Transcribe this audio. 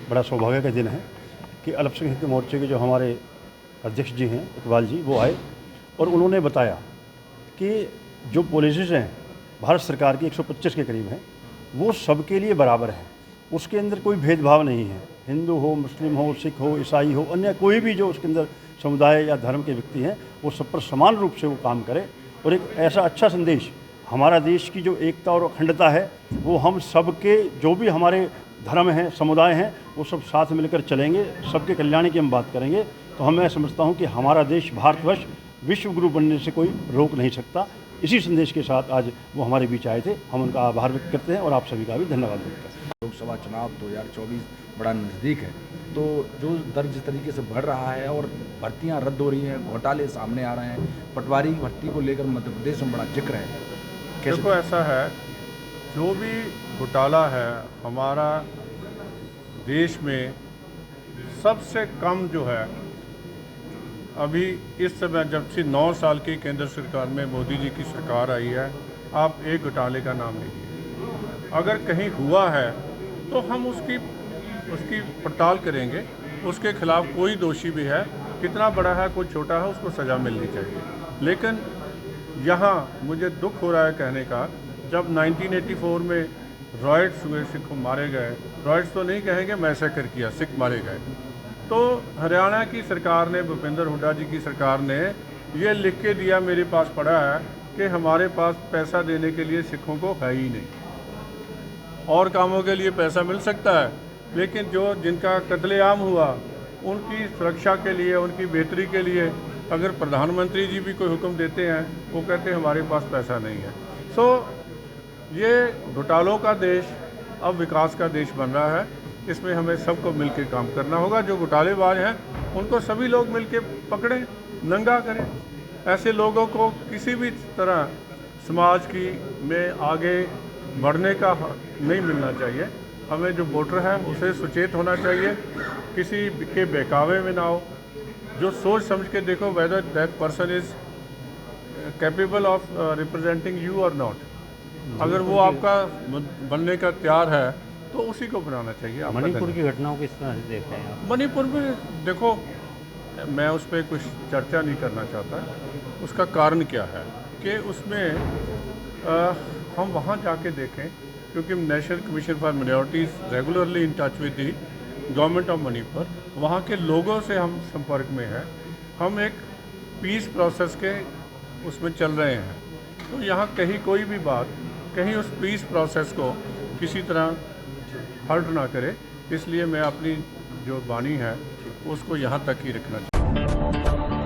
बड़ा सौभाग्य का दिन है कि अल्पसंख्यक मोर्चे के जो हमारे अध्यक्ष जी हैं इकबाल जी, वो आए और उन्होंने बताया कि जो पॉलिसीज़ हैं भारत सरकार की 125 के करीब हैं, वो सबके लिए बराबर है। उसके अंदर कोई भेदभाव नहीं है, हिंदू हो, मुस्लिम हो, सिख हो, ईसाई हो, अन्य कोई भी जो उसके अंदर समुदाय या धर्म के व्यक्ति हैं, वो सब पर समान रूप से वो काम करे। और एक ऐसा अच्छा संदेश, हमारा देश की जो एकता और अखंडता है, वो हम सबके जो भी हमारे धर्म हैं, समुदाय हैं, वो सब साथ मिलकर चलेंगे, सबके कल्याण की हम बात करेंगे। तो मैं समझता हूँ कि हमारा देश भारतवर्ष विश्व गुरु बनने से कोई रोक नहीं सकता। इसी संदेश के साथ आज वो हमारे बीच आए थे। हम उनका आभार व्यक्त करते हैं और आप सभी का भी धन्यवाद व्यक्त करते हैं। लोकसभा चुनाव 2024 बड़ा नज़दीक है, तो जो दर जिस तरीके से बढ़ रहा है और भर्तियां रद्द हो रही हैं, घोटाले सामने आ रहे हैं, पटवारी की भर्ती को लेकर मध्य प्रदेश में बड़ा जिक्र है। देखो, ऐसा है, जो भी घोटाला है हमारा देश में सबसे कम जो है अभी इस समय, जब से 9 साल की केंद्र सरकार में मोदी जी की सरकार आई है, आप एक घोटाले का नाम लीजिए। अगर कहीं हुआ है तो हम उसकी पड़ताल करेंगे, उसके खिलाफ कोई दोषी भी है, कितना बड़ा है कोई छोटा है, उसको सज़ा मिलनी चाहिए। लेकिन यहाँ मुझे दुख हो रहा है कहने का, जब 1984 में रॉयट्स हुए, सिख मारे गए, रॉयट्स तो नहीं कहेंगे, मैसेकर किया, सिख मारे गए, तो हरियाणा की सरकार ने, भूपेंद्र हुड्डा जी की सरकार ने ये लिख के दिया, मेरे पास पड़ा है, कि हमारे पास पैसा देने के लिए सिखों को है ही नहीं। और कामों के लिए पैसा मिल सकता है, लेकिन जो जिनका कत्लेआम हुआ उनकी सुरक्षा के लिए, उनकी बेहतरी के लिए अगर प्रधानमंत्री जी भी कोई हुक्म देते हैं, वो कहते हैं हमारे पास पैसा नहीं है। सो ये घोटालों का देश अब विकास का देश बन रहा है। इसमें हमें सबको मिलकर काम करना होगा। जो घोटालेबाज हैं उनको सभी लोग मिलकर पकड़ें, नंगा करें। ऐसे लोगों को किसी भी तरह समाज की में आगे बढ़ने का नहीं मिलना चाहिए। हमें जो वोटर है उसे सचेत होना चाहिए, किसी के बहकावे में ना हो, जो सोच समझ के देखो whether that person is capable of representing you और नॉट। अगर वो आपका बनने का तैयार है तो उसी को बनाना चाहिए। मणिपुर की घटनाओं को किस तरह से देख रहे हैं आप? मणिपुर में देखो, मैं उस पर कुछ चर्चा नहीं करना चाहता। उसका कारण क्या है कि उसमें हम वहाँ जाके देखें, क्योंकि national commission for minorities regularly in touch with the government of Manipur, वहाँ के लोगों से हम संपर्क में हैं। हम एक पीस प्रोसेस के उसमें चल रहे हैं, तो यहाँ कहीं कोई भी बात कहीं उस पीस प्रोसेस को किसी तरह हर्ट ना करे, इसलिए मैं अपनी जो वाणी है उसको यहाँ तक ही रखना चाहूँगा।